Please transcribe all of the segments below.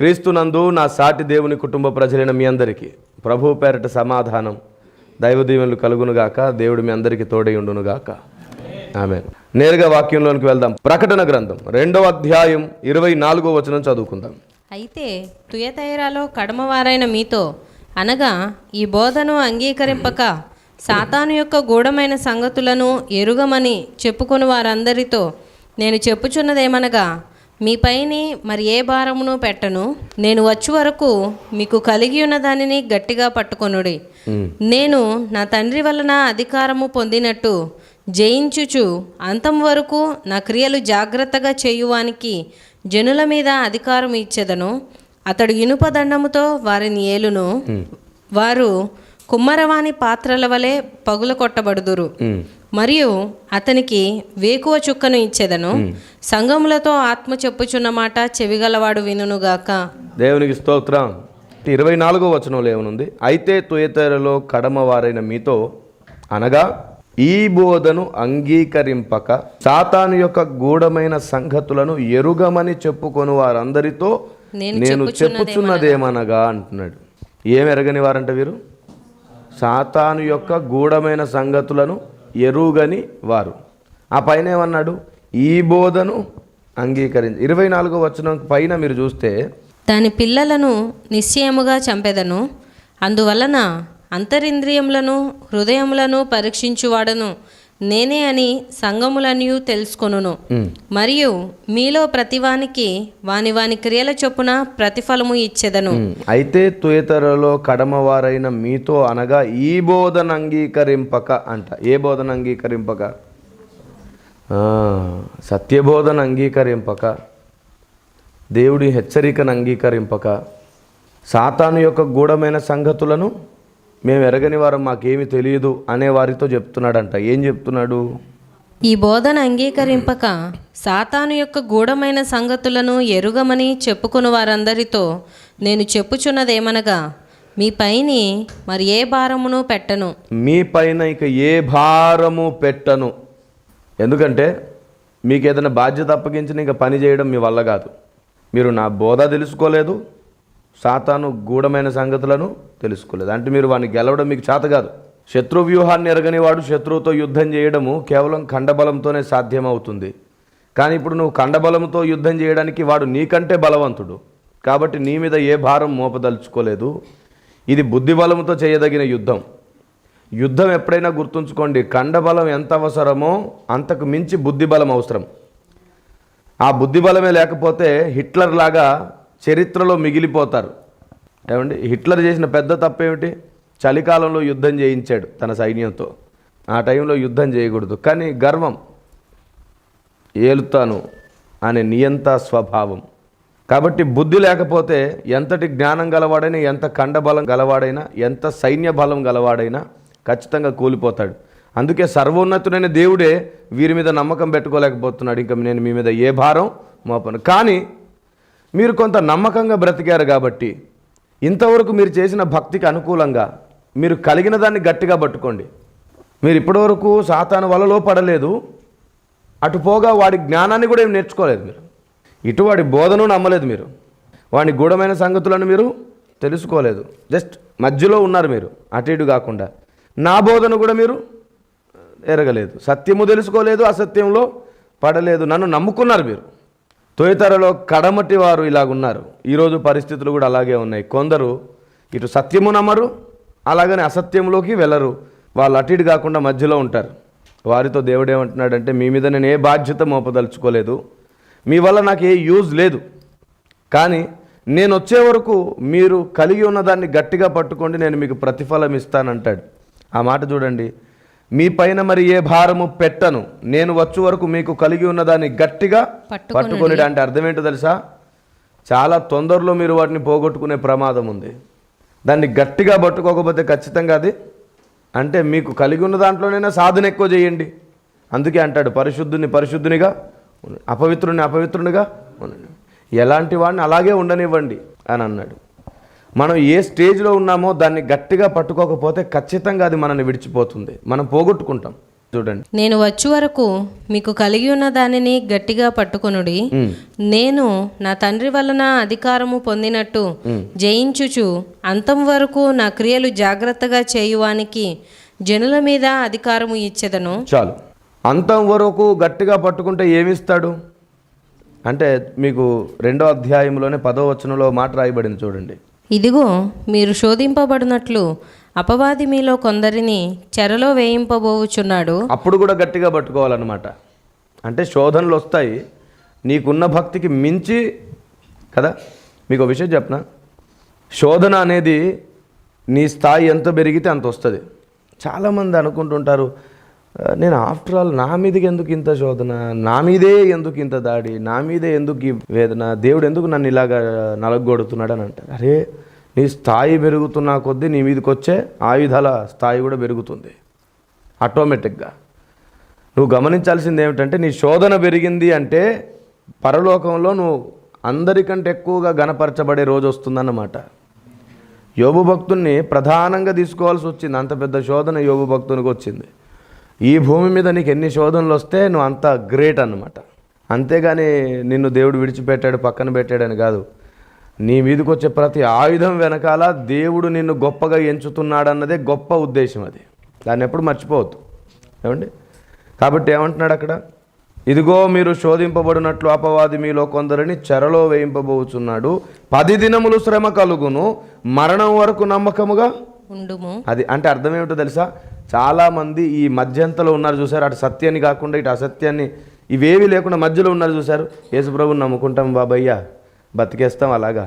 క్రీస్తునందు నా సాటి దేవుని కుటుంబ ప్రజలైన మీ అందరికీ ప్రభు పేరట సమాధానం దైవ దీవెనలు కలుగునుగాక. దేవుడు మీ అందరికీ తోడై ఉండునుగాక. ఆమేన్. నేరుగా వాక్యంలోనికి వెళ్దాం. ప్రకటన గ్రంథం 2వ అధ్యాయం 24వ వచనం చదువుకుందాం. అయితే తుయతైరాలో కడమవారైన మీతో అనగా ఈ బోధను అంగీకరింపక సాతాను యొక్క గూఢమైన సంగతులను ఎరుగమని చెప్పుకుని వారందరితో నేను చెప్పుచున్నదేమనగా మీపైని మరి ఏ భారమును పెట్టను. నేను వచ్చి వరకు మీకు కలిగి ఉన్న దానిని గట్టిగా పట్టుకొనుడి. నేను నా తండ్రి వలన అధికారము పొందినట్టు జయించుచు అంతం వరకు నా క్రియలు జాగ్రత్తగా చేయువానికి జనుల మీద అధికారం ఇచ్చెదను. అతడు ఇనుప దండముతో వారిని ఏలును. వారు కుమ్మరవాణి పాత్రల వలె పగుల కొట్టబడుదురు. మరియు అతనికి వేకువ చుక్కను ఇచ్చేదను. సంఘములతో ఆత్మ చెప్పుచున్న మాట చెవిగలవాడు వినుగాక. దేవునికి స్తోత్రం. 24వ వచనంలో ఏమనుంది? అయితే తుయతైరలో కడమవారైన మీతో అనగా ఈ బోధను అంగీకరింపక సాతాను యొక్క గూఢమైన సంగతులను ఎరుగమని చెప్పుకొని వారందరితో నేను చెప్పుచున్నదేమనగా అంటున్నాడు. ఏం ఎరగని వారంట వీరు? సాతాను యొక్క గూఢమైన సంగతులను ఎరుగని వారు. ఆ పైన ఏమన్నాడు? ఈ బోధను అంగీకరించి 24వ వచనం పైన మీరు చూస్తే దాని పిల్లలను నిశ్చయముగా చంపెదను. అందువలన అంతరింద్రియములను హృదయములను పరీక్షించువాడను నేనే అని సంఘములనియు తెలుసుకొనును. మరియు మీలో ప్రతివానికి వాని వాని క్రియల చొప్పున ప్రతిఫలము ఇచ్చెదను. అయితే తుయతైరలో కడమవారైన మీతో అనగా ఈ బోధన అంగీకరింపక అంట. ఏ బోధన అంగీకరింపక? సత్యబోధన అంగీకరింపక, దేవుడి హెచ్చరికను అంగీకరింపక, సాతాను యొక్క గూఢమైన సంగతులను మేము ఎరగని వారం, మాకేమి తెలియదు అనే వారితో చెప్తున్నాడంట. ఏం చెప్తున్నాడు? ఈ బోధన అంగీకరింపక సాతాను యొక్క గూఢమైన సంగతులను ఎరుగమని చెప్పుకుని వారందరితో నేను చెప్పుచున్నదేమనగా మీ పైని మరి ఏ భారమును పెట్టను. మీ పైన ఇక ఏ భారము పెట్టను. ఎందుకంటే మీకు ఏదైనా బాధ్యత అప్పగించిన ఇంకా పని చేయడం మీ వల్ల కాదు. మీరు నా బోధ తెలుసుకోలేదు, సాతాను గూఢమైన సంగతులను తెలుసుకోలేదు. అంటే మీరు వాడిని గెలవడం మీకు చేత కాదు. శత్రు వ్యూహాన్ని ఎరగని వాడు శత్రువుతో యుద్ధం చేయడము కేవలం ఖండబలంతోనే సాధ్యమవుతుంది. కానీ ఇప్పుడు నువ్వు ఖండబలంతో యుద్ధం చేయడానికి వాడు నీకంటే బలవంతుడు కాబట్టి నీ మీద ఏ భారం మోపదలుచుకోలేదు. ఇది బుద్ధిబలంతో చేయదగిన యుద్ధం. యుద్ధం ఎప్పుడైనా గుర్తుంచుకోండి, ఖండబలం ఎంత అవసరమో అంతకు మించి బుద్ధిబలం అవసరం. ఆ బుద్ధిబలమే లేకపోతే హిట్లర్ లాగా చరిత్రలో మిగిలిపోతారు. ఏమండి, హిట్లర్ చేసిన పెద్ద తప్పేమిటి? చలికాలంలో యుద్ధం చేయించాడు తన సైన్యంతో. ఆ టైంలో యుద్ధం చేయకూడదు, కానీ గర్వం, ఏలుతాను అనే నియంత స్వభావం. కాబట్టి బుద్ధి లేకపోతే ఎంతటి జ్ఞానం గలవాడైనా, ఎంత ఖండబలం గలవాడైనా, ఎంత సైన్య బలం గలవాడైనా ఖచ్చితంగా కూలిపోతాడు. అందుకే సర్వోన్నతుడైన దేవుడే వీరి మీద నమ్మకం పెట్టుకోలేకపోతున్నాడు. ఇంకా నేను మీ మీద ఏ భారం మోపను. కానీ మీరు కొంత నమ్మకంగా బ్రతికారు కాబట్టి ఇంతవరకు మీరు చేసిన భక్తికి అనుకూలంగా మీరు కలిగిన దాన్ని గట్టిగా పట్టుకోండి. మీరు ఇప్పటివరకు సాతాను వలలో పడలేదు, అటు పోగా వాడి జ్ఞానాన్ని కూడా ఏం నేర్చుకోలేదు. మీరు ఇటు వాడి బోధను నమ్మలేదు, మీరు వాడి గూఢమైన సంగతులను మీరు తెలుసుకోలేదు. జస్ట్ మధ్యలో ఉన్నారు మీరు, అటు ఇటు కాకుండా. నా బోధను కూడా మీరు ఎరగలేదు, సత్యము తెలుసుకోలేదు, అసత్యంలో పడలేదు, నన్ను నమ్ముకున్నారు మీరు. తుయతైరలో కడమటి వారు ఇలాగున్నారు. ఈరోజు పరిస్థితులు కూడా అలాగే ఉన్నాయి. కొందరు ఇటు సత్యము నమ్మరు, అలాగని అసత్యంలోకి వెళ్ళరు. వాళ్ళు అటు ఇటు కాకుండా మధ్యలో ఉంటారు. వారితో దేవుడు ఏమంటున్నాడంటే, మీ మీద నేను ఏ బాధ్యత మోపదలుచుకోలేదు, మీ వల్ల నాకు ఏ యూజ్ లేదు, కానీ నేను వచ్చే వరకు మీరు కలిగి ఉన్నదాన్ని గట్టిగా పట్టుకోండి, నేను మీకు ప్రతిఫలం ఇస్తానంటాడు. ఆ మాట చూడండి, మీ పైన మరి ఏ భారము పెట్టను, నేను వచ్చే వరకు మీకు కలిగి ఉన్నదాన్ని గట్టిగా పట్టుకొని. అంటే అర్థం ఏంటో తెలుసా? చాలా తొందరలో మీరు వాటిని పోగొట్టుకునే ప్రమాదం ఉంది. దాన్ని గట్టిగా పట్టుకోకపోతే ఖచ్చితంగా అది అంటే మీకు కలిగి ఉన్న దాంట్లోనైనా సాధన ఎక్కువ చేయండి. అందుకే అంటాడు, పరిశుద్ధునిగా అపవిత్రునిగా ఉండండి, ఎలాంటి వాడిని అలాగే ఉండనివ్వండి అని అన్నాడు. మనం ఏ స్టేజ్లో ఉన్నామో దాన్ని గట్టిగా పట్టుకోకపోతే ఖచ్చితంగా అది మనల్ని విడిచిపోతుంది, మనం పోగొట్టుకుంటాం. చూడండి, నేను వచ్చే వరకు మీకు కలిగి ఉన్న దానిని గట్టిగా పట్టుకొనుడి, నేను నా తండ్రి వలన అధికారము పొందినట్టు జయించుచు అంతం వరకు నా క్రియలు జాగ్రత్తగా చేయువానికి జనుల మీద అధికారము ఇచ్చెదను. చాలు, అంతం వరకు గట్టిగా పట్టుకుంటే ఏమిస్తాడు అంటే మీకు 2వ అధ్యాయంలోనే 10వ వచనంలో మాట రాయబడింది చూడండి. ఇదిగో మీరు శోధింపబడినట్లు అపవాది మీలో కొందరిని చెరలో వేయింపబోచున్నాడు. అప్పుడు కూడా గట్టిగా పట్టుకోవాలన్నమాట. అంటే శోధనలు వస్తాయి నీకున్న భక్తికి మించి కదా. మీకు ఒక విషయం చెప్పనా, శోధన అనేది నీ స్థాయి ఎంత పెరిగితే అంత వస్తుంది. చాలామంది అనుకుంటుంటారు, నేను ఆఫ్టర్ ఆల్ నా మీదకి ఎందుకు ఇంత శోధన, నా మీదే ఎందుకు ఇంత దాడి, నా మీదే ఎందుకు ఈ వేదన, దేవుడు ఎందుకు నన్ను ఇలాగా నలగొడుతున్నాడు అని అంటారు. అరే, నీ స్థాయి పెరుగుతున్న కొద్దీ నీ మీదకి వచ్చే ఆయుధాల స్థాయి కూడా పెరుగుతుంది ఆటోమేటిక్గా. నువ్వు గమనించాల్సింది ఏమిటంటే, నీ శోధన పెరిగింది అంటే పరలోకంలో నువ్వు అందరికంటే ఎక్కువగా గణపరచబడే రోజు వస్తుందన్నమాట. యోబు భక్తుని ప్రధానంగా తీసుకోవాల్సి వచ్చింది, అంత పెద్ద శోధన యోబు భక్తునికి వచ్చింది. ఈ భూమి మీద నీకు ఎన్ని శోధనలు వస్తే నువ్వు అంత గ్రేట్ అన్నమాట. అంతేగాని నిన్ను దేవుడు విడిచిపెట్టాడు పక్కన పెట్టాడని కాదు. నీ మీదకి వచ్చే ప్రతి ఆయుధం వెనకాల దేవుడు నిన్ను గొప్పగా ఎంచుతున్నాడన్నదే గొప్ప ఉద్దేశం. అది దాన్ని ఎప్పుడు మర్చిపోవద్దు ఏమండి. కాబట్టి ఏమంటున్నాడు అక్కడ, ఇదిగో మీరు శోధింపబడినట్లు అపవాది మీలో కొందరిని చెరలో వేయింపబోచున్నాడు, 10 దినములు శ్రమ కలుగును, మరణం వరకు నమ్మకముగా ఉండుము. అది అంటే అర్థం ఏమిటో తెలుసా? చాలామంది ఈ మధ్యంతలో ఉన్నారు చూసారు, అటు సత్యాన్ని కాకుండా ఇటు అసత్యాన్ని ఇవేవి లేకుండా మధ్యలో ఉన్నారు చూసారు. యేసుప్రభుని నమ్ముకుంటాం బాబయ్య, బతికేస్తాం అలాగా,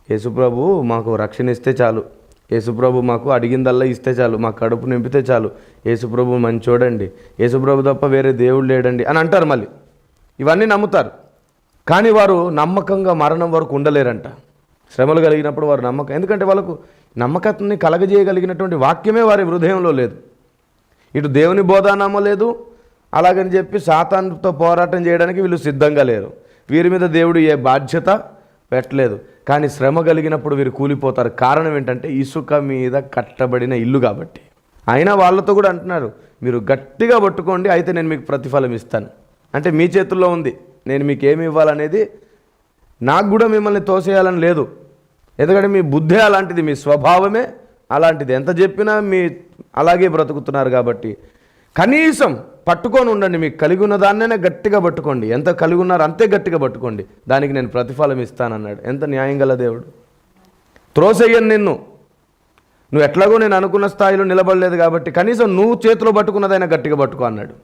యేసుప్రభు మాకు రక్షణ ఇస్తే చాలు, యేసుప్రభు మాకు అడిగిందల్లా ఇస్తే చాలు, మా కడుపు నింపితే చాలు, యేసుప్రభు మంచోడండి, యేసుప్రభు తప్ప వేరే దేవుడు లేడండి అని అంటారు. మళ్ళీ ఇవన్నీ నమ్ముతారు, కానీ వారు నమ్మకంగా మరణం వరకు ఉండలేరంట. శ్రమలు కలిగినప్పుడు వారు ఎందుకంటే వాళ్ళకు నమ్మకాన్ని కలగజేయగలిగినటువంటి వాక్యమే వారి హృదయంలో లేదు. ఇటు దేవుని బోధ నమ్మలేదు, అలాగని చెప్పి సాతానుతో పోరాటం చేయడానికి వీళ్ళు సిద్ధంగా లేరు. వీరి మీద దేవుడు ఏ బాధ్యత పెట్టలేదు. కానీ శ్రమ కలిగినప్పుడు వీరు కూలిపోతారు. కారణం ఏంటంటే ఇసుక మీద కట్టబడిన ఇల్లు కాబట్టి. అయినా వాళ్ళతో కూడా అంటున్నారు, మీరు గట్టిగా పట్టుకోండి, అయితే నేను మీకు ప్రతిఫలం ఇస్తాను. అంటే మీ చేతుల్లో ఉంది, నేను మీకు ఏమి ఇవ్వాలనేది. నాకు కూడా మిమ్మల్ని తోసేయాలని లేదు, ఎందుకంటే మీ బుద్ధే అలాంటిది, మీ స్వభావమే అలాంటిది. ఎంత చెప్పినా మీ అలాగే బ్రతుకుతున్నారు కాబట్టి కనీసం పట్టుకొని ఉండండి. మీకు కలిగి ఉన్న దాన్నైనా గట్టిగా పట్టుకోండి, ఎంత కలిగి ఉన్నారో అంతే గట్టిగా పట్టుకోండి, దానికి నేను ప్రతిఫలం ఇస్తానన్నాడు. ఎంత న్యాయం గల దేవుడు. త్రోసేయను నిన్ను, నువ్వు ఎట్లాగో నేను అనుకున్న స్థాయిలో నిలబడలేదు కాబట్టి కనీసం నువ్వు చేతిలో పట్టుకున్నదైనా గట్టిగా పట్టుకో అన్నాడు.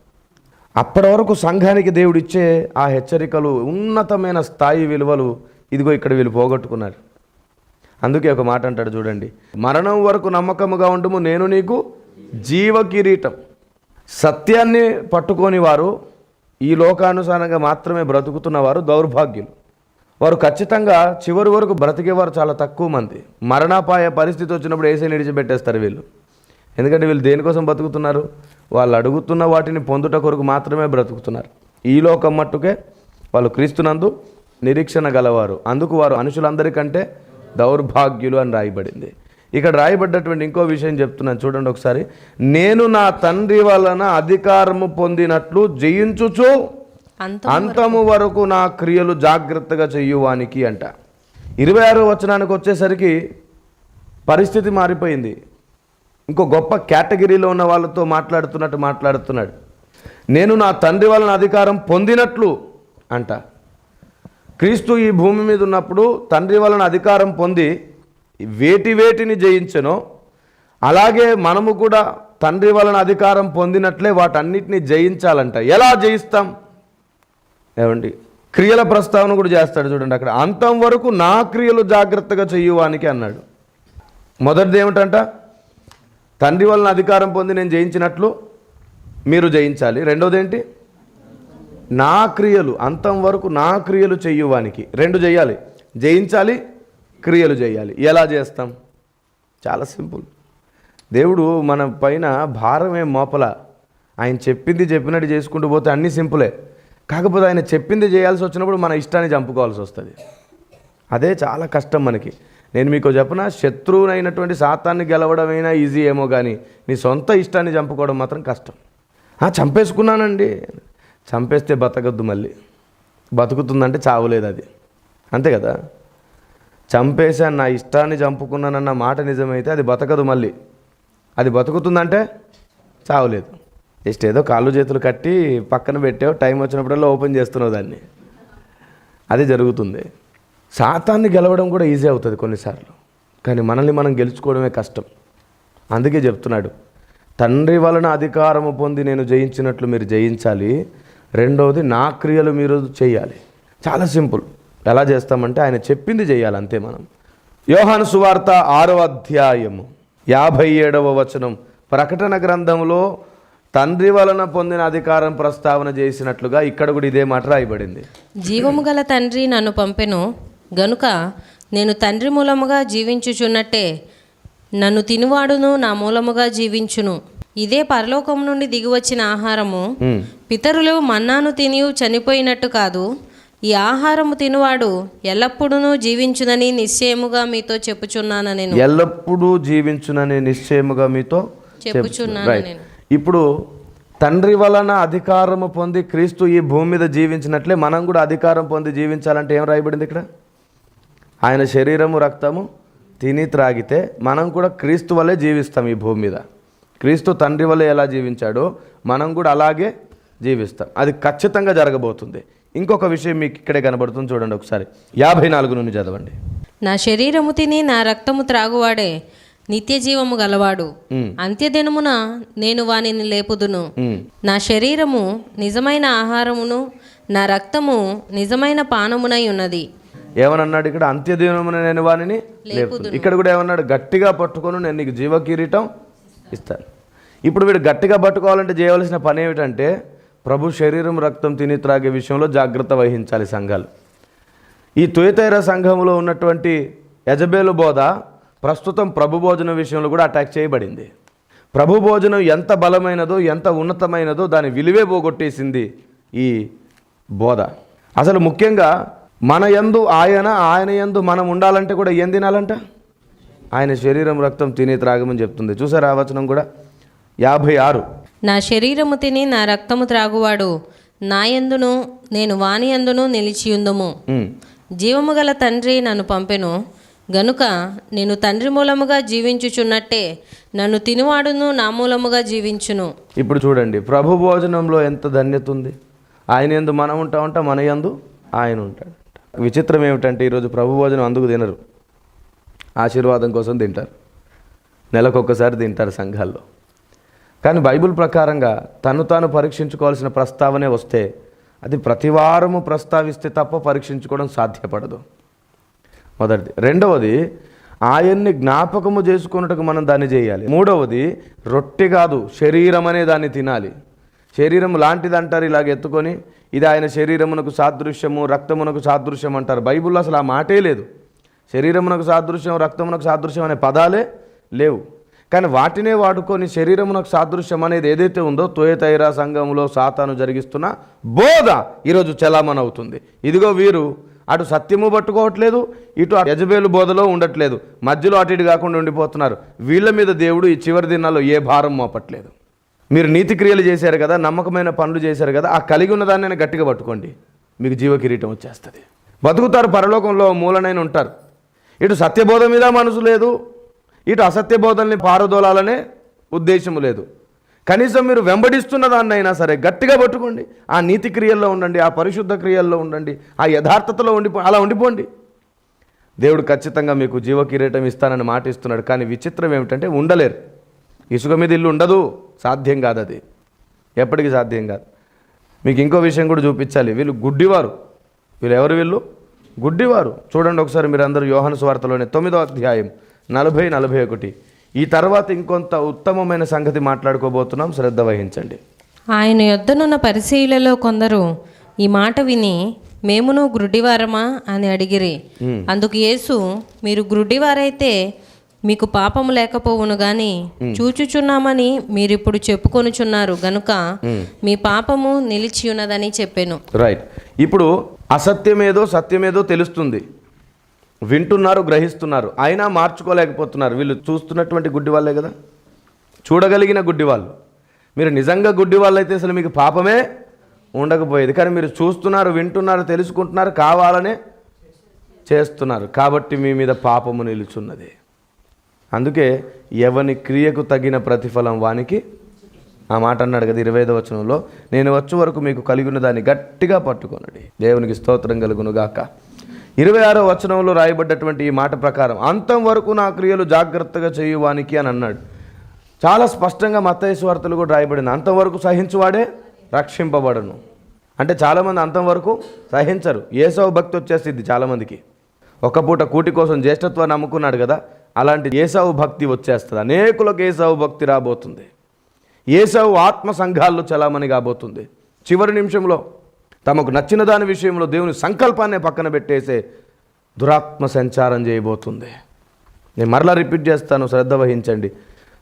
అప్పటి వరకు సంఘానికి దేవుడు ఇచ్చే ఆ హెచ్చరికలు, ఉన్నతమైన స్థాయి విలువలు ఇదిగో ఇక్కడ వీళ్ళు పోగొట్టుకున్నారు. అందుకే ఒక మాట అంటాడు చూడండి, మరణం వరకు నమ్మకముగా ఉండుము, నేను నీకు జీవ కిరీటం. సత్యాన్ని పట్టుకొని వారు, ఈ లోకానుసారంగా మాత్రమే బ్రతుకుతున్నవారు దౌర్భాగ్యులు. వారు ఖచ్చితంగా చివరి వరకు బ్రతికేవారు చాలా తక్కువ మంది. మరణాపాయ పరిస్థితి వచ్చినప్పుడు ఏసైని విడిచిపెట్టేస్తారు వీళ్ళు. ఎందుకంటే వీళ్ళు దేనికోసం బ్రతుకుతున్నారు? వాళ్ళు అడుగుతున్న వాటిని పొందుట కొరకు మాత్రమే బ్రతుకుతున్నారు. ఈ లోకం మట్టుకే వాళ్ళు క్రీస్తునందు నిరీక్షణ గలవారు, అందుకు వారు మనుషులందరికంటే దౌర్భాగ్యులు అని రాయబడింది. ఇక్కడ రాయబడ్డటువంటి ఇంకో విషయం చెప్తున్నాను చూడండి ఒకసారి. నేను నా తండ్రి వలన అధికారము పొందినట్లు జయించుచు అంతము వరకు నా క్రియలు జాగ్రత్తగా చెయ్యువానికి అంట. 26వ వచనానికి వచ్చేసరికి పరిస్థితి మారిపోయింది. ఇంకో గొప్ప కేటగిరీలో ఉన్న వాళ్ళతో మాట్లాడుతున్నాడు. నేను నా తండ్రి వలన అధికారం పొందినట్లు అంట. క్రీస్తు ఈ భూమి మీద ఉన్నప్పుడు తండ్రి వలన అధికారం పొంది వేటిని జయించెనో అలాగే మనము కూడా తండ్రి వలన అధికారం పొందినట్లే వాటన్నిటిని జయించాలంట. ఎలా జయిస్తాం ఏమండి? క్రియల ప్రస్తావన కూడా చేస్తాడు చూడండి అక్కడ. అంతం వరకు నా క్రియలు జాగ్రత్తగా చెయ్యువానికి అన్నాడు. మొదటిది ఏమిటంట? తండ్రి వలన అధికారం పొంది నేను జయించినట్లు మీరు జయించాలి. రెండోది ఏంటి? నా క్రియలు, అంతం వరకు నా క్రియలు చెయ్యువానికి. రెండు చేయాలి, జయించాలి, క్రియలు చేయాలి. ఎలా చేస్తాం? చాలా సింపుల్. దేవుడు మన పైన భారం ఏం మోపల. ఆయన చెప్పింది చెప్పినట్టు చేసుకుంటూ పోతే అన్నీ సింపులే. కాకపోతే ఆయన చెప్పింది చేయాల్సి వచ్చినప్పుడు మన ఇష్టాన్ని చంపుకోవాల్సి వస్తుంది. అదే చాలా కష్టం మనకి. నేను మీకు చెప్పనా, శత్రువునైనటువంటి సాతాన్ని గెలవడమైనా ఈజీ ఏమో కానీ నీ సొంత ఇష్టాన్ని చంపుకోవడం మాత్రం కష్టం. చంపేసుకున్నానండి, చంపేస్తే బతకద్దు, మళ్ళీ బతుకుతుందంటే చావులేదు అది, అంతే కదా. చంపేశాను, నా ఇష్టాన్ని చంపుకున్నానన్న మాట నిజమైతే అది బతకదు, మళ్ళీ అది బతుకుతుందంటే చావులేదు. జస్ట్ ఏదో కాళ్ళు చేతులు కట్టి పక్కన పెట్టావు, టైం వచ్చినప్పుడల్లా ఓపెన్ చేస్తున్నావు దాన్ని, అది జరుగుతుంది. సాతాన్ని గెలవడం కూడా ఈజీ అవుతుంది కొన్నిసార్లు, కానీ మనల్ని మనం గెలుచుకోవడమే కష్టం. అందుకే చెప్తున్నాడు, తండ్రి వలన అధికారము పొంది నేను జయించినట్లు మీరు జయించాలి. రెండవది నా క్రియలు మీరు చేయాలి. చాలా సింపుల్. ఎలా చేస్తామంటే ఆయన చెప్పింది చేయాలి, అంతే. మనం యోహాను సువార్త 6వ అధ్యాయము 57వ వచనం, ప్రకటన గ్రంథంలో తండ్రి వలన పొందిన అధికారం ప్రస్తావన చేసినట్లుగా ఇక్కడ కూడా ఇదే మాట రాయబడింది. జీవము గల తండ్రి నన్ను పంపెను గనుక నేను తండ్రి మూలముగా జీవించుచున్నట్టే నన్ను తినువాడును నా మూలముగా జీవించును. ఇదే పరలోకం నుండి దిగివచ్చిన ఆహారము. పితరులు మన్నాను తిని చనిపోయినట్టు కాదు, ఈ ఆహారము తినువాడు ఎల్లప్పుడూ జీవించునని నిశ్చయముగా మీతో చెప్పుచున్నాను. నేను ఎల్లప్పుడూ జీవించునని నిశ్చయముగా మీతో చెప్పుచున్నాను. నేను ఇప్పుడు తండ్రి వలన అధికారము పొంది క్రీస్తు ఈ భూమి మీద జీవించినట్లే మనం కూడా అధికారం పొంది జీవించాలంటే ఏం రాయబడింది ఇక్కడ? ఆయన శరీరము రక్తము తిని త్రాగితే మనం కూడా క్రీస్తు వల్లే జీవిస్తాం ఈ భూమి మీద. క్రీస్తు తండ్రి వల్లే ఎలా జీవించాడో మనం కూడా అలాగే జీవిస్తాం. అది ఖచ్చితంగా జరగబోతుంది. ఇంకొక విషయం మీకు ఇక్కడే కనబడుతుంది, చూడండి ఒకసారి. 54 నుండి చదవండి. నా శరీరము తిని నా రక్తము త్రాగువాడే నిత్య జీవము గలవాడు, అంత్యదినమున నేను వానిని లేపుదును. నా శరీరము నిజమైన ఆహారమును నా రక్తము నిజమైన పానమునై ఉన్నది. ఏమన్నాడు ఇక్కడ? అంత్యదినమున నేను వానిని లేపుదును. ఇక్కడ కూడా ఏమన్నాడు? గట్టిగా పట్టుకొని నేను నీకు జీవ కిరీటం ఇస్తాను. ఇప్పుడు వీడు గట్టిగా పట్టుకోవాలంటే చేయవలసిన పని ఏమిటంటే ప్రభు శరీరం రక్తం తిని త్రాగే విషయంలో జాగ్రత్త వహించాలి సంఘాలు. ఈ తుయతైర సంఘంలో ఉన్నటువంటి యజబేలు బోధ ప్రస్తుతం ప్రభు భోజనం విషయంలో కూడా అటాక్ చేయబడింది. ప్రభు భోజనం ఎంత బలమైనదో ఎంత ఉన్నతమైనదో దాని విలువే పోగొట్టేసింది ఈ బోధ. అసలు ముఖ్యంగా మన యందు ఆయన, ఆయన యందు మనం ఉండాలంటే కూడా ఏం తినాలంట? ఆయన శరీరం రక్తం తిని త్రాగమని చెప్తుంది. చూసారా ఆ వచనం కూడా? 56. నా శరీరము తిని నా రక్తము త్రాగువాడు నా యందును నేను వాని యందును నిలిచియుందుము. జీవము గల తండ్రి నన్ను పంపెను గనుక నేను తండ్రి మూలముగా జీవించుచున్నట్టే నన్ను తినువాడును నా మూలముగా జీవించును. ఇప్పుడు చూడండి, ప్రభు భోజనంలో ఎంత ధన్యత ఉంది. ఆయన యందు మనం ఉంటామంట, మన యందు ఆయన ఉంటాడు. విచిత్రం ఏమిటంటే ఈరోజు ప్రభు భోజనం అందుకు తినరు, ఆశీర్వాదం కోసం తింటారు. నెలకొకసారి తింటారు సంఘాల్లో. కానీ బైబిల్ ప్రకారంగా తను తాను పరీక్షించుకోవాల్సిన ప్రస్తావనే వస్తే అది ప్రతివారము ప్రస్తావిస్తే తప్ప పరీక్షించుకోవడం సాధ్యపడదు. మొదటిది. రెండవది, ఆయన్ని జ్ఞాపకము చేసుకున్నట్టుకు మనం దాన్ని చేయాలి. మూడవది, రొట్టె కాదు శరీరం అనే దాన్ని తినాలి. శరీరం లాంటిది అంటారు ఇలాగ ఎత్తుకొని, ఇది ఆయన శరీరమునకు సాదృశ్యము రక్తమునకు సాదృశ్యం అంటారు. బైబిల్లో అసలు ఆ మాటే లేదు. శరీరమునకు సాదృశ్యం రక్తమునకు సాదృశ్యం అనే పదాలే లేవు. కానీ వాటినే వాడుకొని శరీరమునకు సాదృశ్యం అనేది ఏదైతే ఉందో తుయతైర సంఘంలో సాతాను జరిగిస్తున్న బోధ ఈరోజు చలామణి అవుతుంది. ఇదిగో వీరు అటు సత్యము పట్టుకోవట్లేదు, ఇటు యజబేలు బోధలో ఉండట్లేదు, మధ్యలో అటు ఇటు కాకుండా ఉండిపోతున్నారు. వీళ్ళ మీద దేవుడు ఈ చివరి దినాల్లో ఏ భారం మోపట్లేదు. మీరు నీతి క్రియలు చేశారు కదా, నమ్మకమైన పనులు చేశారు కదా, ఆ కలిగి ఉన్న దాన్ని గట్టిగా పట్టుకోండి, మీకు జీవ కిరీటం వచ్చేస్తుంది. బతుకుతారు, పరలోకంలో మూలనైన ఉంటారు. ఇటు సత్యబోధ మీద మనసు లేదు, ఇటు అసత్య బోధల్ని పారదోలాలనే ఉద్దేశము లేదు. కనీసం మీరు వెంబడిస్తున్న దాన్ని అయినా సరే గట్టిగా పట్టుకోండి. ఆ నీతి క్రియల్లో ఉండండి, ఆ పరిశుద్ధ క్రియల్లో ఉండండి, ఆ యథార్థతలో అలా ఉండిపోండి. దేవుడు ఖచ్చితంగా మీకు జీవ కిరీటం ఇస్తానని మాట ఇస్తున్నాడు. కానీ విచిత్రం ఏమిటంటే ఉండలేరు. ఇసుక మీద ఇల్లు ఉండదు, సాధ్యం కాదు, అది ఎప్పటికీ సాధ్యం కాదు. మీకు ఇంకో విషయం కూడా చూపించాలి. వీళ్ళు గుడ్డివారు, వీళ్ళు గుడ్డివారు. చూడండి ఒకసారి మీరు అందరూ యోహాను సువార్తలోనే 9వ అధ్యాయం 40-41. ఈ తర్వాత ఇంకొంత ఉత్తమమైన సంగతి మాట్లాడుకోబోతున్నాం, శ్రద్ధ వహించండి. ఆయన యొద్దనున్న పరిసయ్యులలో కొందరు ఈ మాట విని, మేమును గ్రుడ్డివారమా అని అడిగిరి. అందుకు యేసు, మీరు గ్రుడ్డివారైతే మీకు పాపము లేకపోవును గాని చూచుచున్నామని మీరిప్పుడు చెప్పుకొనుచున్నారు గనుక మీ పాపము నిలిచి ఉన్నదని చెప్పాను. రైట్. ఇప్పుడు అసత్యమేదో సత్యమేదో తెలుస్తుంది, వింటున్నారు, గ్రహిస్తున్నారు, అయినా మార్చుకోలేకపోతున్నారు. వీళ్ళు చూస్తున్నటువంటి గుడ్డి వాళ్ళే కదా, చూడగలిగిన గుడ్డి వాళ్ళు. మీరు నిజంగా గుడ్డి వాళ్ళు అయితే అసలు మీకు పాపమే ఉండకపోయేది. కానీ మీరు చూస్తున్నారు, వింటున్నారు, తెలుసుకుంటున్నారు, కావాలనే చేస్తున్నారు. కాబట్టి మీ మీద పాపము నిలుచున్నది. అందుకే ఎవని క్రియకు తగిన ప్రతిఫలం వానికి, ఆ మాట అన్నాడు కదా 25వ వచనంలో, నేను వచ్చే వరకు మీకు కలిగి ఉన్న దాన్ని గట్టిగా పట్టుకొనండి. దేవునికి స్తోత్రం కలుగును గాక. 26వ వచనంలో రాయబడ్డటువంటి ఈ మాట ప్రకారం అంతం వరకు నా క్రియలు జాగ్రత్తగా చేయువానికి అని అన్నాడు. చాలా స్పష్టంగా మత్తయి సువార్తలు కూడా రాయబడింది, అంతవరకు సహించువాడే రక్షింపబడను. అంటే చాలామంది అంతం వరకు సహించరు. ఏసావు భక్తి వచ్చేస్తుంది చాలామందికి. ఒక పూట కూటి కోసం జ్యేష్ఠత్వాన్ని నమ్ముకున్నాడు కదా, అలాంటి ఏసావు భక్తి వచ్చేస్తుంది. అనేకులకు ఏసావు భక్తి రాబోతుంది. ఏసావు ఆత్మ సంఘాల్లో చలామణి కాబోతుంది. చివరి నిమిషంలో తమకు నచ్చిన దాని విషయంలో దేవుని సంకల్పాన్ని పక్కన పెట్టేసే దురాత్మ సంచారం చేయబోతుంది. నేను మరలా రిపీట్ చేస్తాను, శ్రద్ధ వహించండి.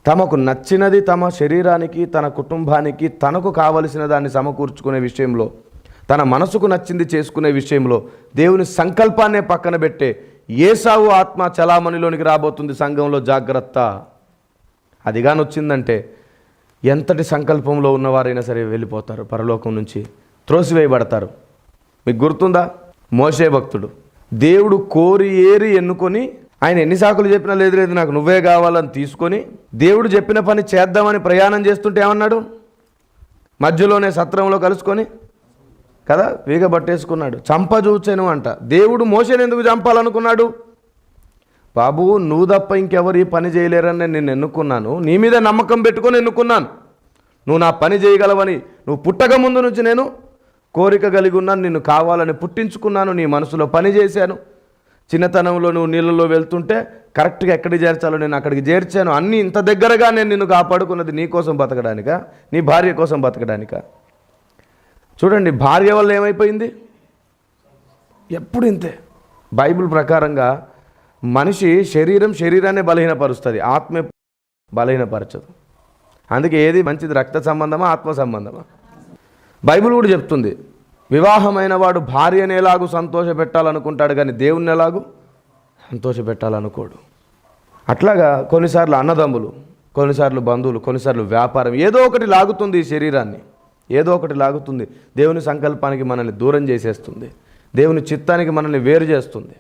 తమకు నచ్చినది తమ శరీరానికి, తన కుటుంబానికి, తనకు కావలసిన దాన్ని సమకూర్చుకునే విషయంలో, తన మనసుకు నచ్చింది చేసుకునే విషయంలో దేవుని సంకల్పాన్నే పక్కన పెట్టే ఏసావు ఆత్మ చలామణిలోనికి రాబోతుంది సంఘంలో. జాగ్రత్త. అదిగాని వచ్చిందంటే ఎంతటి సంకల్పంలో ఉన్నవారైనా సరే వెళ్ళిపోతారు, పరలోకం నుంచి త్రోసివేయబడతారు. మీకు గుర్తుందా, మోషే భక్తుడు దేవుడు కోరి ఏరి ఎన్నుకొని, ఆయన ఎన్ని సాకులు చెప్పినా లేదు లేదు నాకు నువ్వే కావాలని తీసుకొని దేవుడు చెప్పిన పని చేద్దామని ప్రయాణం చేస్తుంటే ఏమన్నాడు, మధ్యలోనే సత్రంలో కలుసుకొని కదా వీగ పట్టేసుకున్నాడు. చంపజూచెను అంట. దేవుడు మోషేని ఎందుకు చంపాలనుకున్నాడు? బాబు నువ్వు తప్ప ఇంకెవరు ఈ పని చేయలేరని నేను ఎన్నుకున్నాను, నీ మీద నమ్మకం పెట్టుకొని ఎన్నుకున్నాను, నువ్వు నా పని చేయగలవని, నువ్వు పుట్టక ముందు నుంచి నేను కోరిక కలిగి ఉన్నాను, నిన్ను కావాలని పుట్టించుకున్నాను, నీ మనసులో పని చేశాను. చిన్నతనంలో నువ్వు నీళ్ళలో వెళ్తుంటే కరెక్ట్గా ఎక్కడికి చేర్చాలో నేను అక్కడికి చేర్చాను. అన్నీ ఇంత దగ్గరగా నేను నిన్ను కాపాడుకున్నది నీ కోసం బతకడానికా, నీ భార్య కోసం బతకడానికా? చూడండి, భార్య వల్ల ఏమైపోయింది? ఎప్పుడు ఇంతే. బైబిల్ ప్రకారంగా మనిషి శరీరాన్ని బలహీనపరుస్తుంది, ఆత్మ బలహీనపరచదు. అందుకే ఏది మంచిది, రక్త సంబంధమా ఆత్మ సంబంధమా? బైబిల్ కూడా చెప్తుంది, వివాహమైన వాడు భార్యను ఎలాగూ సంతోషపెట్టాలనుకుంటాడు కానీ దేవుణ్ణి ఎలాగూ సంతోషపెట్టాలనుకోడు. అట్లాగా కొన్నిసార్లు అన్నదమ్ములు, కొన్నిసార్లు బంధువులు, కొన్నిసార్లు వ్యాపారం, ఏదో ఒకటి లాగుతుంది ఈ శరీరాన్ని, ఏదో ఒకటి లాగుతుంది. దేవుని సంకల్పానికి మనల్ని దూరం చేసేస్తుంది, దేవుని చిత్తానికి మనల్ని వేరు చేస్తుంది.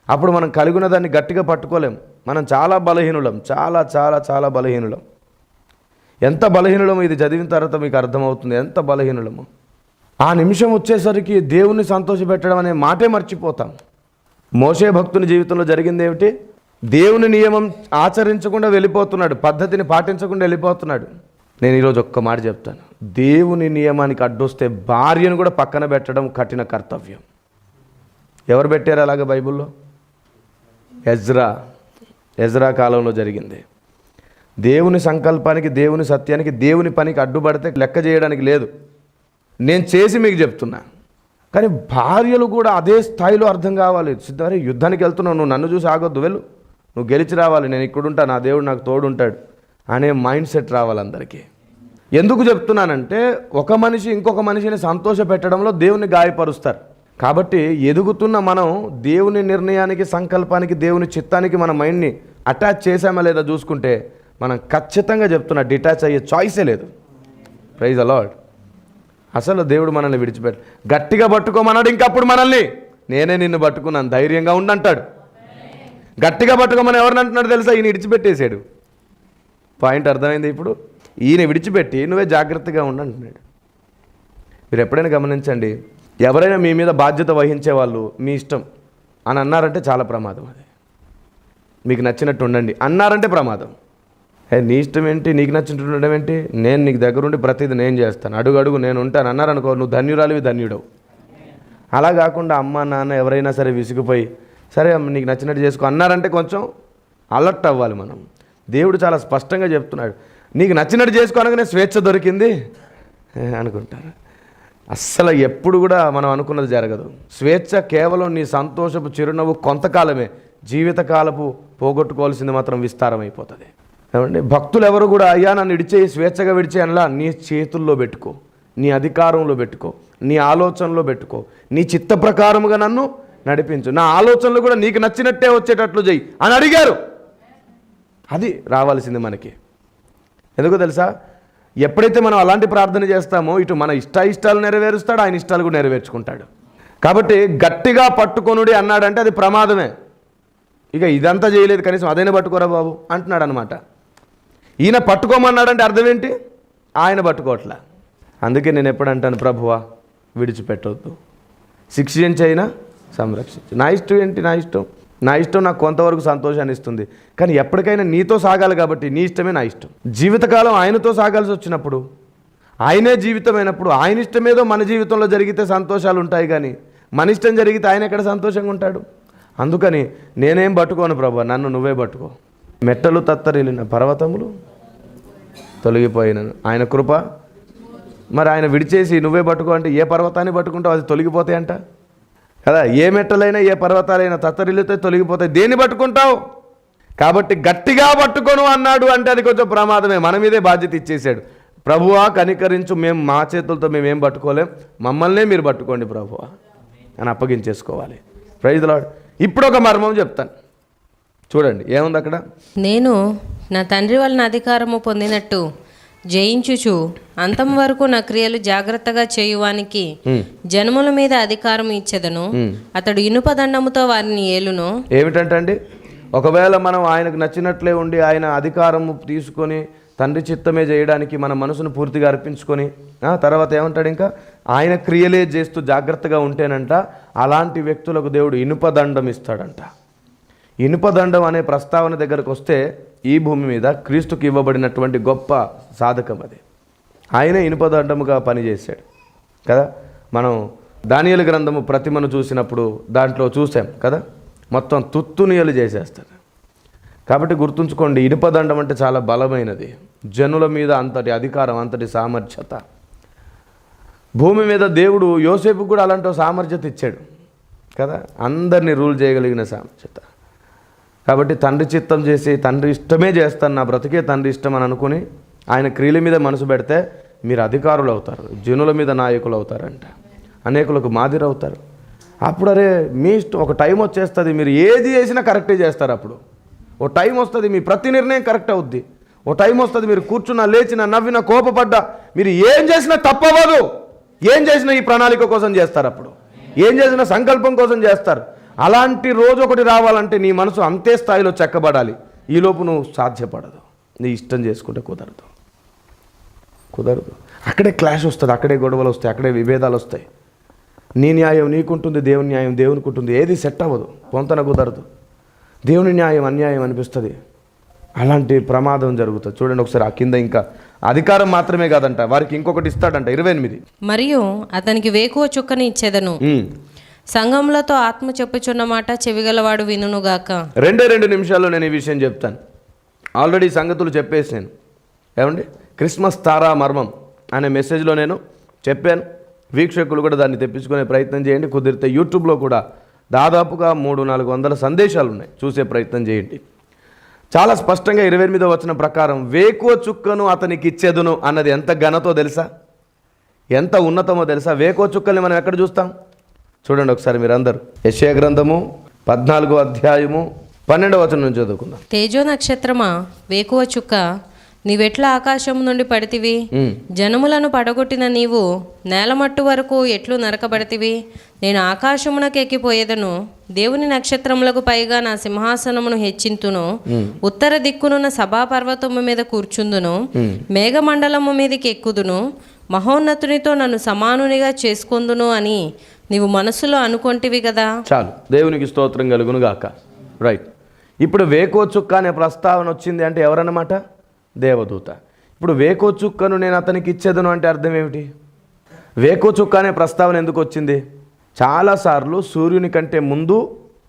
అప్పుడు మనం కలిగిన దాన్ని గట్టిగా పట్టుకోలేం. మనం చాలా బలహీనులం, చాలా చాలా చాలా బలహీనులం. ఎంత బలహీనులమో ఇది చదివిన తర్వాత మీకు అర్థమవుతుంది, ఎంత బలహీనులమో. ఆ నిమిషం వచ్చేసరికి దేవుని సంతోషపెట్టడం అనే మాటే మర్చిపోతాం. మోషే భక్తుని జీవితంలో జరిగింది ఏమిటి? దేవుని నియమం ఆచరించకుండా వెళ్ళిపోతున్నాడు, పద్ధతిని పాటించకుండా వెళ్ళిపోతున్నాడు. నేను ఈరోజు ఒక్క మాట చెప్తాను, దేవుని నియమానికి అడ్డొస్తే భార్యను కూడా పక్కన పెట్టడం కఠిన కర్తవ్యం. ఎవరు పెట్టారు అలాగ బైబిల్లో? ఎజ్రా కాలంలో జరిగింది. దేవుని సంకల్పానికి, దేవుని సత్యానికి, దేవుని పనికి అడ్డుపడితే లెక్క చేయడానికి లేదు. నేను చేసి మీకు చెప్తున్నా. కానీ భార్యలు కూడా అదే స్థాయిలో అర్థం కావాలి. సిద్ధమరే యుద్ధానికి వెళ్తున్నావు, నువ్వు నన్ను చూసి ఆగొద్దు, వెళ్ళు, నువ్వు గెలిచి రావాలి, నేను ఇక్కడుంటా, నా దేవుడు నాకు తోడుంటాడు అనే మైండ్ సెట్ రావాలి అందరికీ. ఎందుకు చెప్తున్నానంటే ఒక మనిషి ఇంకొక మనిషిని సంతోష పెట్టడంలో దేవుని గాయపరుస్తారు. కాబట్టి ఎదుగుతున్న మనం దేవుని నిర్ణయానికి, సంకల్పానికి, దేవుని చిత్తానికి మన మైండ్ని అటాచ్ చేసామా లేదా చూసుకుంటే మనం ఖచ్చితంగా చెప్తున్నా డిటాచ్ అయ్యే చాయిసే లేదు. Praise the lord. అసలు దేవుడు మనల్ని విడిచిపెట్ట, గట్టిగా పట్టుకోమన్నాడు. ఇంకప్పుడు మనల్ని నేనే నిన్ను పట్టుకున్నాను, ధైర్యంగా ఉండంటాడు. గట్టిగా పట్టుకోమని ఎవరిని అంటున్నాడు తెలుసా? ఈయన విడిచిపెట్టేశాడు. పాయింట్ అర్థమైంది ఇప్పుడు? ఈయన విడిచిపెట్టి నువ్వే జాగ్రత్తగా ఉండంటున్నాడు. మీరు ఎప్పుడైనా గమనించండి, ఎవరైనా మీ మీద బాధ్యత వహించే వాళ్ళు మీ ఇష్టం అని అన్నారంటే చాలా ప్రమాదం. అది మీకు నచ్చినట్టు ఉండండి అన్నారంటే ప్రమాదం. నీ ఇష్టం ఏంటి, నీకు నచ్చినట్టు ఉండడం ఏంటి, నేను నీకు దగ్గరుండి ప్రతిదీ నేను చేస్తాను, అడుగు అడుగు నేను ఉంటాను అన్నారనుకో, నువ్వు ధన్యురాలివి, ధన్యుడవు. అలా కాకుండా అమ్మ నాన్న ఎవరైనా సరే విసిగిపోయి సరే అమ్మ నీకు నచ్చినట్టు చేసుకో అన్నారంటే కొంచెం అలర్ట్ అవ్వాలి మనం. దేవుడు చాలా స్పష్టంగా చెప్తున్నాడు, నీకు నచ్చినట్టు చేసుకోనగానే స్వేచ్ఛ దొరికింది అనుకుంటారు. అస్సలు ఎప్పుడు కూడా మనం అనుకున్నది జరగదు. స్వేచ్ఛ కేవలం నీ సంతోషపు చిరునవ్వు కొంతకాలమే, జీవితకాలపు పోగొట్టుకోవాల్సింది మాత్రం విస్తారం అయిపోతుంది. ఏమండి, భక్తులు ఎవరు కూడా అయ్యా నన్ను విడిచేయి స్వేచ్ఛగా విడిచేయనలా, నీ చేతుల్లో పెట్టుకో, నీ అధికారంలో పెట్టుకో, నీ ఆలోచనలో పెట్టుకో, నీ చిత్త ప్రకారముగా నన్ను నడిపించు, నా ఆలోచనలు కూడా నీకు నచ్చినట్టే వచ్చేటట్లు చెయ్యి అని అడిగారు. అది రావాల్సింది మనకి. ఎందుకో తెలుసా, ఎప్పుడైతే మనం అలాంటి ప్రార్థన చేస్తామో ఇటు మన ఇష్టాలు నెరవేరుస్తాడు, ఆయన ఇష్టాలు కూడా నెరవేర్చుకుంటాడు. కాబట్టి గట్టిగా పట్టుకొనుడి అన్నాడంటే అది ప్రమాదమే. ఇక ఇదంతా చేయలేదు కనీసం అదైనా పట్టుకోరా బాబు అంటున్నాడు అనమాట. ఈయన పట్టుకోమన్నాడంటే అర్థం ఏంటి, ఆయన పట్టుకోవట్లా. అందుకే నేను ఎప్పుడు అంటాను, ప్రభువా విడిచిపెట్టవద్దు, శిక్షించైనా సంరక్షించు. నా ఇష్టం ఏంటి, నా ఇష్టం నాకు కొంతవరకు సంతోషాన్ని ఇస్తుంది, కానీ ఎప్పటికైనా నీతో సాగాలి కాబట్టి నీ ఇష్టమే నా ఇష్టం. జీవితకాలం ఆయనతో సాగాల్సి వచ్చినప్పుడు, ఆయనే జీవితమైనప్పుడు ఆయన ఇష్టమేదో మన జీవితంలో జరిగితే సంతోషాలు ఉంటాయి, కానీ మన ఇష్టం జరిగితే ఆయన ఎక్కడ సంతోషంగా ఉంటాడు. అందుకని నేనేం పట్టుకోను ప్రభు, నన్ను నువ్వే పట్టుకో. మెట్టలు తత్తరిల్లిన పర్వతములు తొలగిపోయినను ఆయన కృప. మరి ఆయన విడిచేసి నువ్వే పట్టుకో అంటే ఏ పర్వతాన్ని పట్టుకుంటావు, అది తొలగిపోతాయంట కదా. ఏ మెట్టలైనా ఏ పర్వతాలైనా తత్తరిల్లితే తొలగిపోతాయి, దేన్ని పట్టుకుంటావు? కాబట్టి గట్టిగా పట్టుకోను అన్నాడు అంటే అది కొంచెం ప్రమాదమే. మన మీదే బాధ్యత ఇచ్చేసాడు. ప్రభువా కనికరించు, మేము మా చేతులతో మేమేం పట్టుకోలేం, మమ్మల్నే మీరు పట్టుకోండి ప్రభువా అని అప్పగించేసుకోవాలి. Praise the lord. ఇప్పుడు ఒక మర్మం చెప్తాను చూడండి, ఏముంది అక్కడ. నేను నా తండ్రి వలన అధికారము పొందినట్టు జయించుచు అంతం వరకు నా క్రియలు జాగ్రత్తగా చేయువానికి జనముల మీద అధికారం ఇచ్చెదను, అతడు ఇనుప దండముతో వారిని ఏలును. ఏమిటంటే అండి, ఒకవేళ మనం ఆయనకు నచ్చినట్లే ఉండి ఆయన అధికారము తీసుకొని తండ్రి చిత్తమే చేయడానికి మన మనసును పూర్తిగా అర్పించుకొని తర్వాత ఏమంటాడు, ఇంకా ఆయన క్రియలే చేస్తూ జాగ్రత్తగా ఉంటేనంట అలాంటి వ్యక్తులకు దేవుడు ఇనుపదండం ఇస్తాడంట. ఇనుపదండం అనే ప్రస్తావన దగ్గరకు వస్తే ఈ భూమి మీద క్రీస్తుకి ఇవ్వబడినటువంటి గొప్ప సాధకం అది. ఆయనే ఇనుపదండముగా పనిచేశాడు కదా. మనం దానియేలు గ్రంథము ప్రతిమను చూసినప్పుడు దాంట్లో చూసాం కదా, మొత్తం తుత్తునియలు చేసేస్తారు. కాబట్టి గుర్తుంచుకోండి, ఇనుపదండం అంటే చాలా బలమైనది. జనుల మీద అంతటి అధికారం, అంతటి సామర్థ్యత. భూమి మీద దేవుడు యోసేపుకు కూడా అలాంటి సామర్థ్యత ఇచ్చాడు కదా, అందరినీ రూల్ చేయగలిగిన సామర్థ్యత. కాబట్టి తండ్రి చిత్తం చేసి తండ్రి ఇష్టమే చేస్తాను, నా బ్రతికే తండ్రి ఇష్టం అని అనుకుని ఆయన క్రియల మీద మనసు పెడితే మీరు అధికారులు అవుతారు, జనుల మీద నాయకులు అవుతారంట, అనేకులకు మాదిరి అవుతారు. అప్పుడు అరే మీ ఇష్టం, ఒక టైం వచ్చేస్తుంది, మీరు ఏది చేసినా కరెక్టే చేస్తారు. అప్పుడు ఓ టైం వస్తుంది, మీ ప్రతి నిర్ణయం కరెక్ట్ అవుద్ది. ఓ టైం వస్తుంది, మీరు కూర్చున్నా లేచినా నవ్వినా కోపపడ్డా మీరు ఏం చేసినా తప్పవదు. ఏం చేసినా ఈ ప్రణాళిక కోసం చేస్తారు, అప్పుడు ఏం చేసినా సంకల్పం కోసం చేస్తారు. అలాంటి రోజు ఒకటి రావాలంటే నీ మనసు అంతే స్థాయిలో చెక్కబడాలి. ఈలోపు నువ్వు సాధ్యపడదు, నీ ఇష్టం చేసుకుంటే కుదరదు. అక్కడే క్లాష్ వస్తుంది, అక్కడే గొడవలు వస్తాయి, అక్కడే విభేదాలు వస్తాయి. నీ న్యాయం నీకుంటుంది, దేవుని న్యాయం దేవునికి ఉంటుంది, ఏది సెట్ అవ్వదు, పొంతన కుదరదు. దేవుని న్యాయం అన్యాయం అనిపిస్తుంది. అలాంటి ప్రమాదం జరుగుతుంది. చూడండి ఒకసారి ఆ కింద ఇంకా అధికారం మాత్రమే కాదంట, వారికి ఇంకొకటి ఇస్తాడంట. 28 మరియు అతనికి వేకువ చుక్కని ఇచ్చేదను, సంఘములతో ఆత్మ చెప్పుచున్న మాట చెవిగలవాడు వినుగాక. 2 నిమిషాల్లో నేను ఈ విషయం చెప్తాను. ఆల్రెడీ సంగతులు చెప్పేసి నేను ఏమండి క్రిస్మస్ తారా మర్మం అనే మెసేజ్లో నేను చెప్పాను. వీక్షకులు కూడా దాన్ని తెప్పించుకునే ప్రయత్నం చేయండి. కుదిరితే యూట్యూబ్లో కూడా దాదాపుగా 300-400 సందేశాలు ఉన్నాయి, చూసే ప్రయత్నం చేయండి. చాలా స్పష్టంగా 28వ వచనం ప్రకారం వేకువ చుక్కను అతనికి ఇచ్చేదును అన్నది ఎంత ఘనతో తెలుసా, ఎంత ఉన్నతమో తెలుసా. వేకువ చుక్కల్ని మనం ఎక్కడ చూస్తాం చూడండి ఒకసారి మీరందరూ. యెషయా గ్రంథము 14వ అధ్యాయము 12వ వచనం నుంచి చదువుకుందాం. తేజో నక్షత్రమా వేకువ చుక్క, నీవెట్లా ఆకాశము నుండి పడితివి, జనములను పడగొట్టిన నీవు నేలమట్టు వరకు ఎట్లు నరకబడితివి. నేను ఆకాశమునకు ఎక్కిపోయేదను, దేవుని నక్షత్రములకు పైగా నా సింహాసనమును హెచ్చింతును, ఉత్తర దిక్కునున్న సభాపర్వతము మీద కూర్చుందును, మేఘమండలము మీదకి ఎక్కుదును, మహోన్నతునితో నన్ను సమానునిగా చేసుకొందును అని నీవు మనసులో అనుకొంటివి కదా. చాలు, దేవునికి స్తోత్రం కలుగును గాక. రైట్, ఇప్పుడు వేకో చుక్క అనే ప్రస్తావన వచ్చింది అంటే ఎవరన్నమాట, దేవదూత. ఇప్పుడు వేకో చుక్కను నేను అతనికి ఇచ్చేదను అంటే అర్థం ఏమిటి? వేకో చుక్క అనే ప్రస్తావన ఎందుకు వచ్చింది? చాలాసార్లు సూర్యుని కంటే ముందు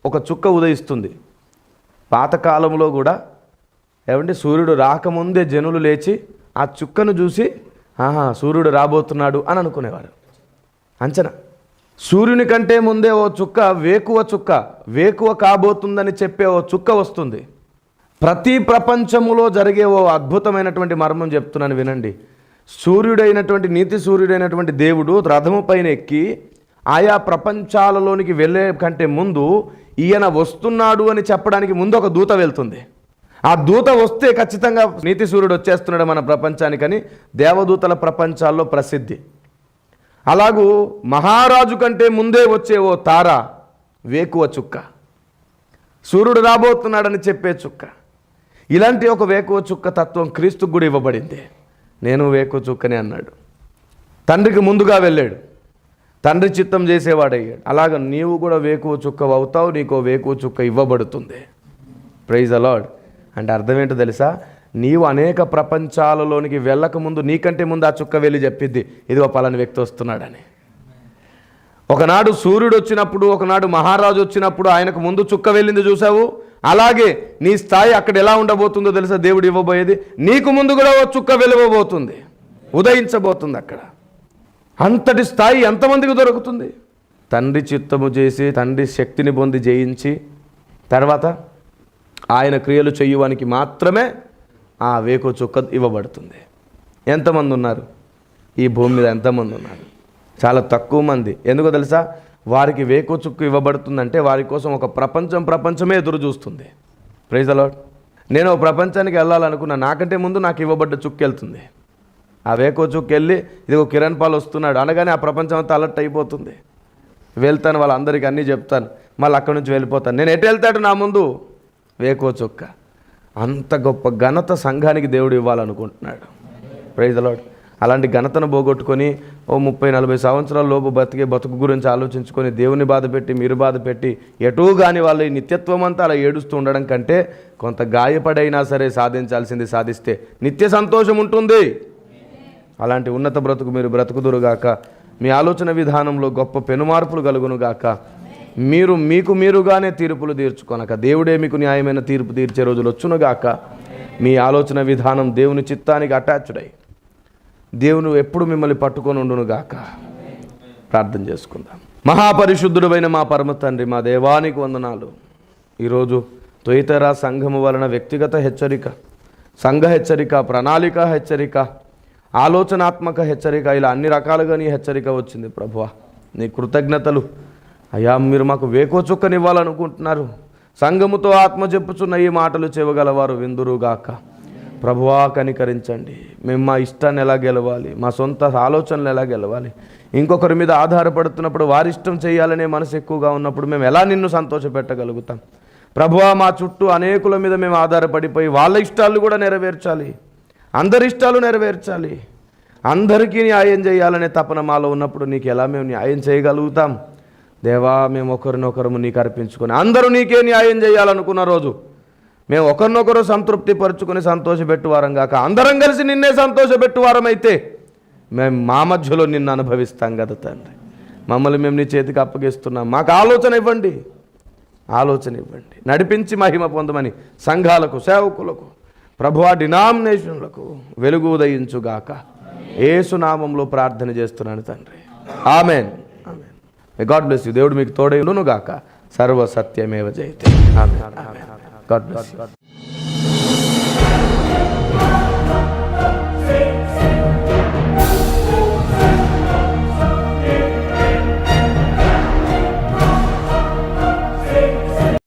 ఒక చుక్క ఉదయిస్తుంది. పాతకాలంలో కూడా ఏమంటే సూర్యుడు రాకముందే జనులు లేచి ఆ చుక్కను చూసి సూర్యుడు రాబోతున్నాడు అని అనుకునేవారు. అంచనా. సూర్యుని కంటే ముందే ఓ చుక్క, వేకువ కాబోతుందని చెప్పే ఓ చుక్క వస్తుంది. ప్రతి ప్రపంచములో జరిగే ఓ అద్భుతమైనటువంటి మర్మం చెప్తున్నాను వినండి. సూర్యుడైనటువంటి నీతి సూర్యుడైనటువంటి దేవుడు రథము పైన ఎక్కి ఆయా ప్రపంచాలలోనికి వెళ్ళే కంటే ముందు ఈయన వస్తున్నాడు అని చెప్పడానికి ముందు ఒక దూత వెళ్తుంది. ఆ దూత వస్తే ఖచ్చితంగా నీతి సూర్యుడు వచ్చేస్తున్నాడు మన ప్రపంచానికని దేవదూతల ప్రపంచాల్లో ప్రసిద్ధి. అలాగూ మహారాజు కంటే ముందే వచ్చే ఓ తార వేకువ చుక్క, సూర్యుడు రాబోతున్నాడని చెప్పే చుక్క. ఇలాంటి ఒక వేకువ చుక్క తత్వం క్రీస్తుకు కూడా ఇవ్వబడింది. నేను వేకువ చుక్కనే అన్నాడు. తండ్రికి ముందుగా వెళ్ళాడు, తండ్రి చిత్తం చేసేవాడయ్యాడు. అలాగ నీవు కూడా వేకువ చుక్క అవుతావు, నీకు వేకువ చుక్క ఇవ్వబడుతుంది. Praise the lord. అంటే అర్థం ఏంటో తెలుసా? నీవు అనేక ప్రపంచాలలోనికి వెళ్ళకముందు నీకంటే ముందు ఆ చుక్క వెళ్ళి చెప్పిద్ది, ఇదిగో పలాని వ్యక్తి వస్తున్నాడని. ఒకనాడు సూర్యుడు వచ్చినప్పుడు, ఒకనాడు మహారాజు వచ్చినప్పుడు ఆయనకు ముందు చుక్క వెళ్ళింది చూసావు. అలాగే నీ స్థాయి అక్కడ ఎలా ఉండబోతుందో తెలుసా? దేవుడు ఇవ్వబోయేది నీకు ముందు కూడా ఓ చుక్క వెలువబోతుంది, ఉదయించబోతుంది. అక్కడ అంతటి స్థాయి ఎంతమందికి దొరుకుతుంది? తండ్రి చిత్తము చేసి, తండ్రి శక్తిని పొంది జయించి, తర్వాత ఆయన క్రియలు చేయువానికి మాత్రమే ఆ వేకువ చుక్క ఇవ్వబడుతుంది. ఎంతమంది ఉన్నారు ఈ భూమి మీద? ఎంతమంది ఉన్నారు? చాలా తక్కువ మంది. ఎందుకో తెలుసా? వారికి వేకువ చుక్క ఇవ్వబడుతుందంటే వారి కోసం ఒక ప్రపంచమే ఎదురు చూస్తుంది. Praise the lord. నేను ఒక ప్రపంచానికి వెళ్ళాలనుకున్నా, నాకంటే ముందు నాకు ఇవ్వబడ్డ చుక్క వెళ్తుంది. ఆ వేకువ చుక్క వెళ్ళి ఇదిగో కిరణ్ పాల్ వస్తున్నాడు అనగానే ఆ ప్రపంచం అంతా అలర్ట్ అయిపోతుంది. వెళ్తాను, వాళ్ళందరికీ అన్నీ చెప్తాను, మళ్ళీ అక్కడి నుంచి వెళ్ళిపోతాను. నేను ఎటు వెళ్తాడు? నా ముందు వేకువ చుక్క. అంత గొప్ప ఘనత సంఘానికి దేవుడు ఇవ్వాలనుకుంటున్నాడు. Praise the lord. అలాంటి ఘనతను పోగొట్టుకొని ఓ 30-40 సంవత్సరాల లోపు బతుకు గురించి ఆలోచించుకొని దేవుని బాధ పెట్టి, మీరు బాధ పెట్టి, ఎటూ కాని వాళ్ళ ఈ నిత్యత్వం అంతా అలా ఏడుస్తూ ఉండడం కంటే కొంత గాయపడైనా సరే సాధించాల్సింది సాధిస్తే నిత్య సంతోషం ఉంటుంది. అలాంటి ఉన్నత బ్రతుకు మీరు బ్రతుకుదురుగాక. మీ ఆలోచన విధానంలో గొప్ప పెనుమార్పులు కలుగునుగాక. మీరు మీరుగానే తీర్పులు తీర్చుకొనక దేవుడే మీకు న్యాయమైన తీర్పు తీర్చే రోజులు వచ్చునుగాక. మీ ఆలోచన విధానం దేవుని చిత్తానికి అటాచ్డ్ అయి దేవుని ఎప్పుడు మిమ్మల్ని పట్టుకొని ఉండునుగాక. ప్రార్థన చేసుకుందాం. మహాపరిశుద్ధుడైన మా పరమ తండ్రి, మా దేవానికి వందనాలు. ఈరోజు తుయతెరా సంఘము వలన వ్యక్తిగత హెచ్చరిక, సంఘ హెచ్చరిక, ప్రణాళిక హెచ్చరిక, ఆలోచనాత్మక హెచ్చరిక, ఇలా అన్ని రకాలుగా నీ హెచ్చరిక వచ్చింది. ప్రభువా నీ కృతజ్ఞతలు అయ్యా. మీరు మాకు వేకువ చుక్కనివ్వాలనుకుంటున్నారు. సంఘముతో ఆత్మ చెప్పుచున్న ఈ మాటలు చెవగలవారు విందురుగాక. ప్రభువా కనికరించండి. మేము మా ఇష్టాన్ని ఎలా గెలవాలి, మా సొంత ఆలోచనలు ఎలా గెలవాలి, ఇంకొకరి మీద ఆధారపడుతున్నప్పుడు వారి ఇష్టం చేయాలనే మనసు ఎక్కువగా ఉన్నప్పుడు మేము ఎలా నిన్ను సంతోషపెట్టగలుగుతాం? ప్రభువా మా చుట్టూ అనేకుల మీద మేము ఆధారపడిపోయి వాళ్ళ ఇష్టాలు కూడా నెరవేర్చాలి, అందరి ఇష్టాలు నెరవేర్చాలి, అందరికీ న్యాయం చేయాలనే తపన మాలో ఉన్నప్పుడు నీకు ఎలా మేము న్యాయం చేయగలుగుతాం? దేవా, మేము ఒకరినొకరు నీకు అర్పించుకొని అందరూ నీకే న్యాయం చేయాలనుకున్న రోజు మేము ఒకరినొకరు సంతృప్తి పరుచుకొని సంతోషపెట్టువారం కాక అందరం కలిసి నిన్నే సంతోషపెట్టువారం అయితే మేము మా మధ్యలో నిన్ను అనుభవిస్తాం కదా తండ్రి. మమ్మల్ని మేము నీ చేతికి అప్పగిస్తున్నాం. మాకు ఆలోచన ఇవ్వండి, నడిపించి మహిమ పొందమని సంఘాలకు, సేవకులకు, ప్రభువా డినామినేషన్లకు వెలుగు ఉదయించుగాక. యేసు నామములో ప్రార్థన చేస్తున్నాను తండ్రి. ఆమెన్. God bless you. దేవుడు మీకు తోడై ఉండును గాక. సర్వ సత్యమేవ జయతే. ఆమెన్. God bless you.